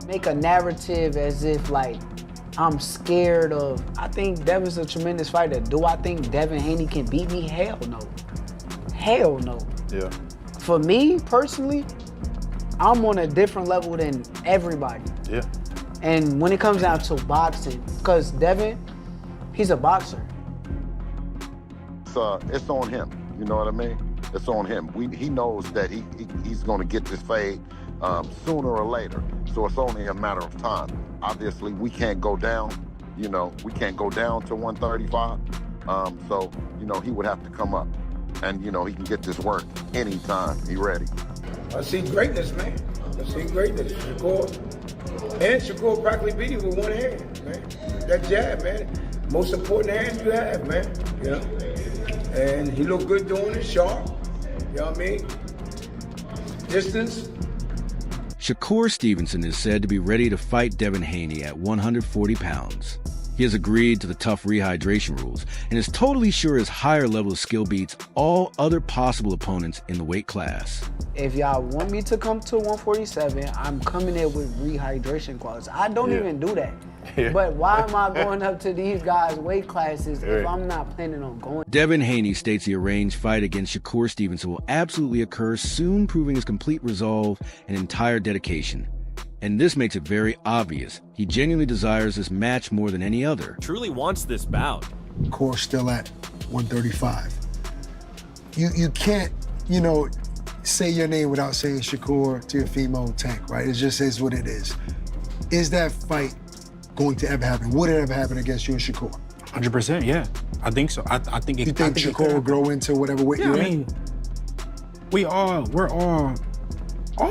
make a narrative as if like I'm scared of. I think Devin's a tremendous fighter. Do I think Devin Haney can beat me? Hell no. Hell no. Yeah. For me personally, I'm on a different level than everybody. Yeah. And when it comes down to boxing, because Devin, he's a boxer. It's on him. You know what I mean? It's on him. He knows that he's going to get this fade sooner or later. So it's only a matter of time. Obviously, we can't go down. You know, we can't go down to 135. So, you know, he would have to come up. And, you know, he can get this work anytime. He ready. I see greatness, man. I see greatness. Shakur practically beat you with one hand, man. That jab, man. Most important hand you have, man. You know? And he looked good doing it, sharp. You know what I mean? Distance. Shakur Stevenson is said to be ready to fight Devin Haney at 140 pounds. He has agreed to the tough rehydration rules and is totally sure his higher level of skill beats all other possible opponents in the weight class. If y'all want me to come to 147, I'm coming in with rehydration clauses. I don't even do that. Yeah. But why am I going up to these guys' weight classes if I'm not planning on going? Devin Haney states the arranged fight against Shakur Stevenson will absolutely occur soon, proving his complete resolve and entire dedication. And this makes it very obvious. He genuinely desires this match more than any other. Truly wants this bout. Shakur still at 135. You can't, you know, say your name without saying Shakur to your female tank, right? It just is what it is. Is that fight going to ever happen? Would it ever happen against you and Shakur? 100%, yeah. I think so. I think it. You think Shakur will grow into whatever weight you're in? I mean, all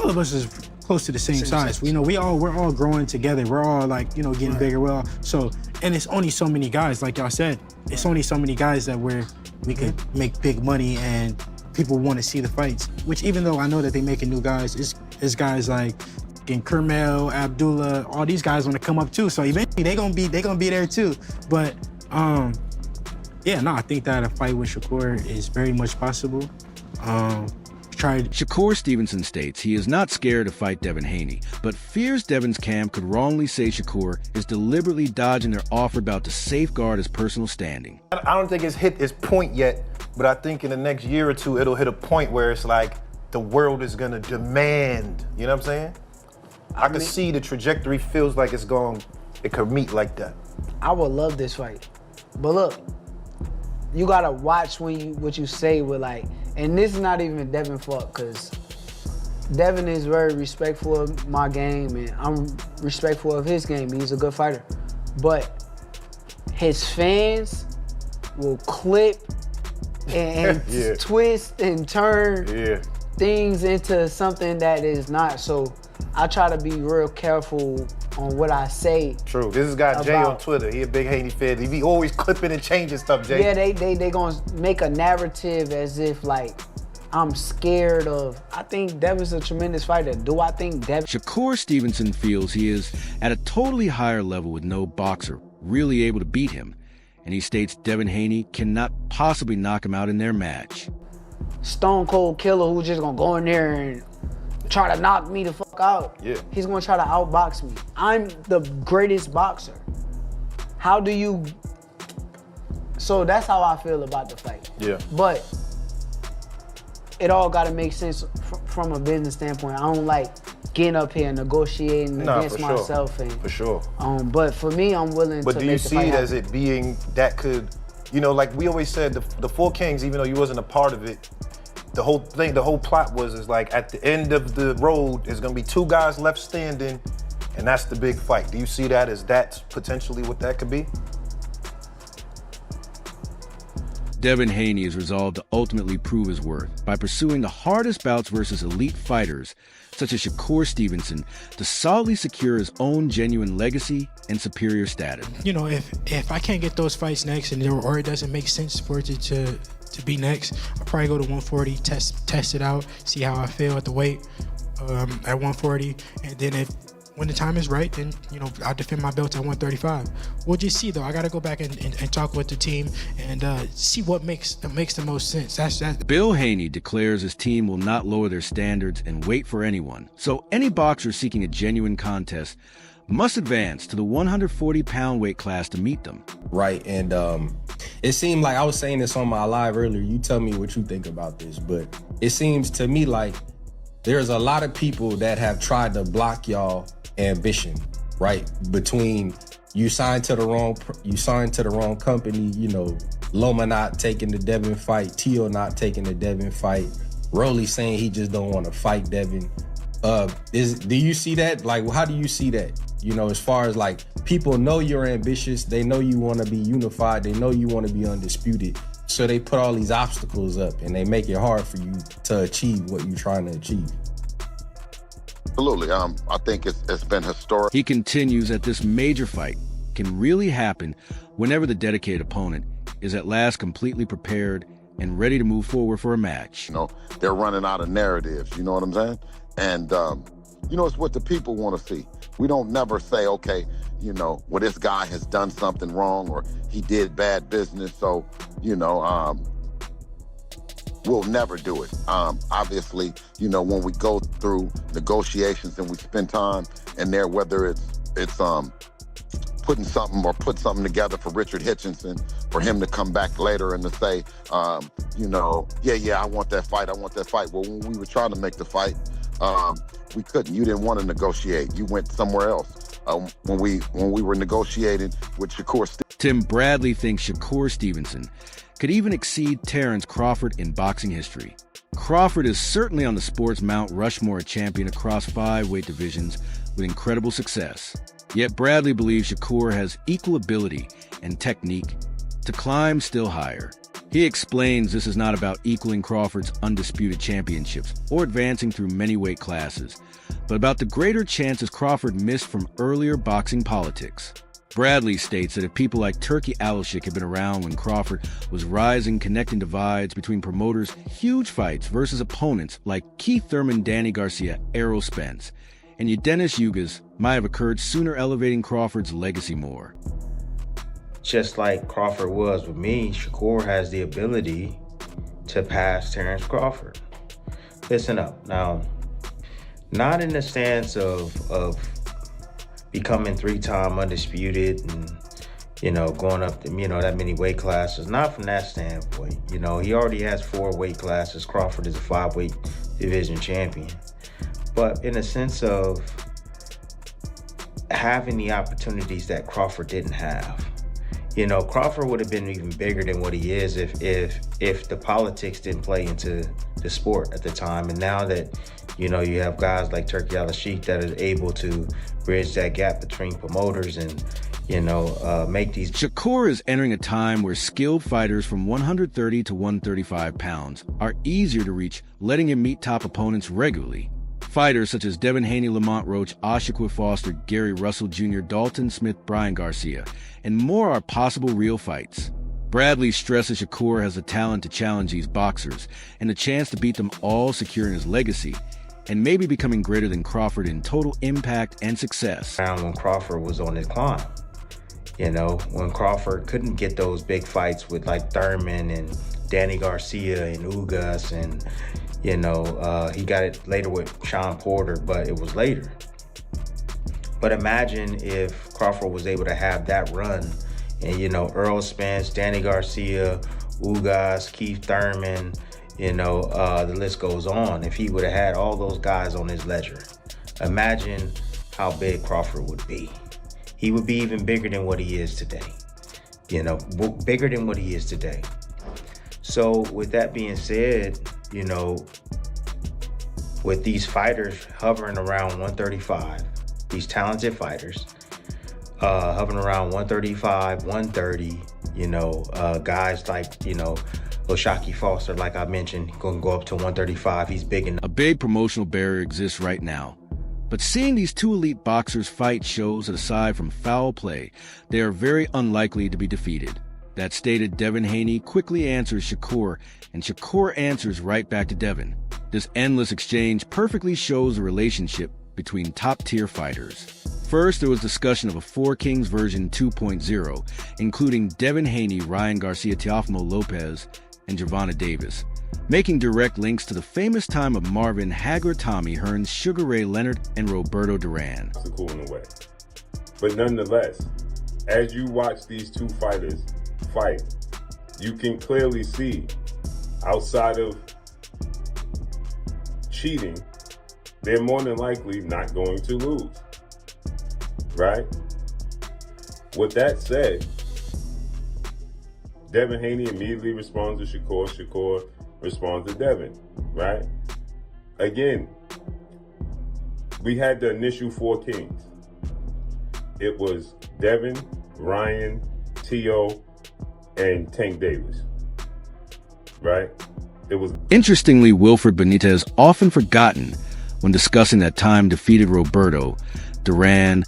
of us is close to the same size. You know, we're all growing together. We're all like, you know, getting bigger. Well, so, and it's only so many guys, like y'all said, it's only so many guys that we could make big money and people want to see the fights. Which even though I know that they making new guys, it's guys like Kermel, Abdullah, all these guys want to come up too. So eventually they gonna be there too. But yeah, no, I think that a fight with Shakur is very much possible. Shakur Stevenson states he is not scared to fight Devin Haney, but fears Devin's camp could wrongly say Shakur is deliberately dodging their offer bout to safeguard his personal standing. I don't think it's hit its point yet, but I think in the next year or two, it'll hit a point where it's like the world is gonna demand, you know what I'm saying? I can see the trajectory feels like it could meet like that. I would love this fight. But look, you gotta watch what you say with like, and this is not even Devin fault, because Devin is very respectful of my game and I'm respectful of his game. He's a good fighter. But his fans will clip and twist and turn things into something that is not. So I try to be real careful on what I say. True. This is guy Jay on Twitter. He a big Haney fan. He be always clipping and changing stuff, Jay. Yeah, they gonna make a narrative as if like I'm scared of. I think Devin's a tremendous fighter. Do I think Devin? Shakur Stevenson feels he is at a totally higher level with no boxer really able to beat him, and he states Devin Haney cannot possibly knock him out in their match. Stone Cold Killer who's just gonna go in there and try to knock me the fuck out. Yeah. He's gonna try to outbox me. I'm the greatest boxer. How do you? So that's how I feel about the fight. Yeah. But it all gotta make sense from a business standpoint. I don't like getting up here and negotiating against myself. And, for sure. But for me, I'm willing to make the fight. But do you see it as it being that could, you know, like we always said, the Four Kings, even though you wasn't a part of it, the whole plot is like at the end of the road, there's gonna be two guys left standing, and that's the big fight. Do you see that as that's potentially what that could be? Devin Haney is resolved to ultimately prove his worth by pursuing the hardest bouts versus elite fighters, such as Shakur Stevenson, to solidly secure his own genuine legacy and superior status. You know, if I can't get those fights next or it doesn't make sense for it to be next, I'll probably go to 140, test it out, see how I feel at the weight at 140, and then when the time is right, then, I'll defend my belt at 135. We'll just see, though. I got to go back and talk with the team and see what makes the most sense. That's Bill Haney declares his team will not lower their standards and wait for anyone. So any boxer seeking a genuine contest must advance to the 140-pound weight class to meet them. Right, and it seemed like, I was saying this on my live earlier, you tell me what you think about this, but it seems to me like there's a lot of people that have tried to block y'all ambition, right? Between you signed to the wrong company, Loma not taking the Devin fight, Tio not taking the Devin fight, Rolly saying he just don't want to fight Devin. Do you see that? Like, how do you see that? As far as like, people know you're ambitious, they know you want to be unified, they know you want to be undisputed. So they put all these obstacles up and they make it hard for you to achieve what you're trying to achieve. Absolutely. I think it's been historic. He continues that this major fight can really happen whenever the dedicated opponent is at last completely prepared and ready to move forward for a match. They're running out of narratives, you know what I'm saying? And, it's what the people want to see. We don't never say, okay, well, this guy has done something wrong or he did bad business, so, we'll never do it. Obviously, when we go through negotiations and we spend time in there, whether it's put something together for Richard Hitchinson, for him to come back later and to say, yeah, I want that fight. Well, when we were trying to make the fight, we couldn't. You didn't want to negotiate. You went somewhere else. When we were negotiating with Shakur Stevenson. Tim Bradley thinks Shakur Stevenson could even exceed Terrence Crawford in boxing history. Crawford is certainly on the sports Mount Rushmore champion across 5 weight divisions with incredible success. Yet Bradley believes Shakur has equal ability and technique to climb still higher. He explains this is not about equaling Crawford's undisputed championships or advancing through many weight classes, but about the greater chances Crawford missed from earlier boxing politics. Bradley states that if people like Turkey Alashik had been around when Crawford was rising, connecting divides between promoters' huge fights versus opponents like Keith Thurman, Danny Garcia, Errol Spence, and Dennis Yugas might have occurred sooner, elevating Crawford's legacy more. Just like Crawford was with me, Shakur has the ability to pass Terrence Crawford. Listen up. Now, not in the stance of becoming 3-time undisputed and, going up to, that many weight classes. Not from that standpoint. He already has 4 weight classes. Crawford is a 5-weight division champion. But in a sense of having the opportunities that Crawford didn't have. Crawford would have been even bigger than what he is if the politics didn't play into the sport at the time. And now that, you have guys like Turkey Alashik that are able to bridge that gap between promoters and, make these. Shakur is entering a time where skilled fighters from 130 to 135 pounds are easier to reach, letting him meet top opponents regularly. Fighters such as Devin Haney, Lamont Roach, Oshaquia Foster, Gary Russell Jr., Dalton Smith, Brian Garcia, and more are possible real fights. Bradley stresses Shakur has the talent to challenge these boxers and the chance to beat them all, securing his legacy and maybe becoming greater than Crawford in total impact and success. When Crawford was on his climb, when Crawford couldn't get those big fights with like Thurman and Danny Garcia and Ugas and he got it later with Sean Porter, but it was later. But imagine if Crawford was able to have that run and, Earl Spence, Danny Garcia, Ugas, Keith Thurman, the list goes on. If he would have had all those guys on his ledger, imagine how big Crawford would be. He would be even bigger than what he is today. Bigger than what he is today. So with that being said, with these fighters hovering around 135, these talented fighters hovering around 135, 130, guys like, Oshaki Foster, like I mentioned, going to go up to 135. He's big enough. A big promotional barrier exists right now. But seeing these 2 elite boxers fight shows that aside from foul play, they are very unlikely to be defeated. That stated, Devin Haney quickly answers Shakur, and Shakur answers right back to Devin. This endless exchange perfectly shows the relationship between top-tier fighters. First, there was discussion of a Four Kings version 2.0, including Devin Haney, Ryan Garcia, Teofimo Lopez, and Gervonta Davis, making direct links to the famous time of Marvin Hagler, Tommy Hearns, Sugar Ray Leonard, and Roberto Duran. Cool in a way. But nonetheless, as you watch these two fighters fight, you can clearly see, outside of cheating, they're more than likely not going to lose. Right? With that said, Devin Haney immediately responds to Shakur. Shakur responds to Devin. Right? Again, we had the initial Four Kings. It was Devin, Ryan, T.O., and Tank Davis. Right? It was. Interestingly, Wilfred Benitez, often forgotten when discussing that time, defeated Roberto Duran,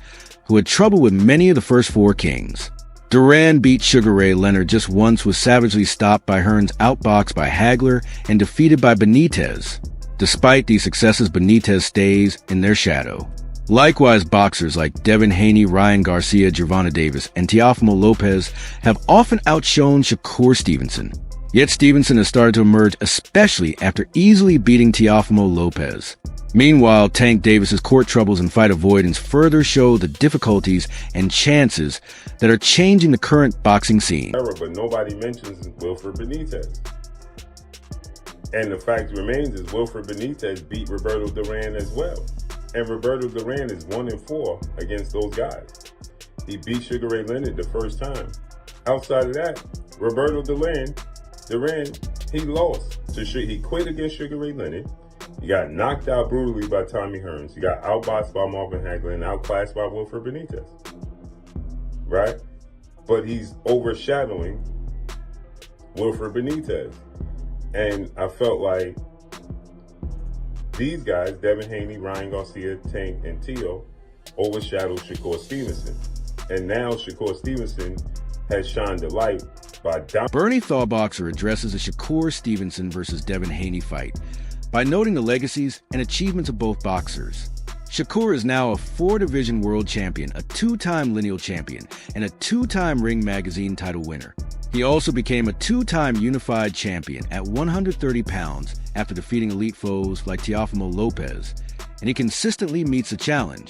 who had trouble with many of the first Four Kings. Duran beat Sugar Ray Leonard just once, was savagely stopped by Hearns, outboxed by Hagler, and defeated by Benitez. Despite these successes, Benitez stays in their shadow. Likewise, boxers like Devin Haney, Ryan Garcia, Gervonta Davis, and Teofimo Lopez have often outshone Shakur Stevenson. Yet Stevenson has started to emerge, especially after easily beating Teofimo Lopez. Meanwhile, Tank Davis's court troubles and fight avoidance further show the difficulties and chances that are changing the current boxing scene. But nobody mentions Wilfred Benitez. And the fact remains is Wilfred Benitez beat Roberto Duran as well. And Roberto Duran is 1-4 against those guys. He beat Sugar Ray Leonard the first time. Outside of that, Roberto Duran, he lost. He quit against Sugar Ray Leonard. He got knocked out brutally by Tommy Hearns. He got outboxed by Marvin Hagler and outclassed by Wilfred Benitez. Right? But he's overshadowing Wilfred Benitez. And I felt like these guys, Devin Haney, Ryan Garcia, Tank, and T.O., overshadowed Shakur Stevenson. And now Shakur Stevenson has shined the light by Bernie Thawboxer addresses the Shakur Stevenson versus Devin Haney fight by noting the legacies and achievements of both boxers. Shakur is now a 4-division world champion, a 2-time lineal champion, and a 2-time Ring Magazine title winner. He also became a 2-time unified champion at 130 pounds after defeating elite foes like Teofimo Lopez, and he consistently meets the challenge.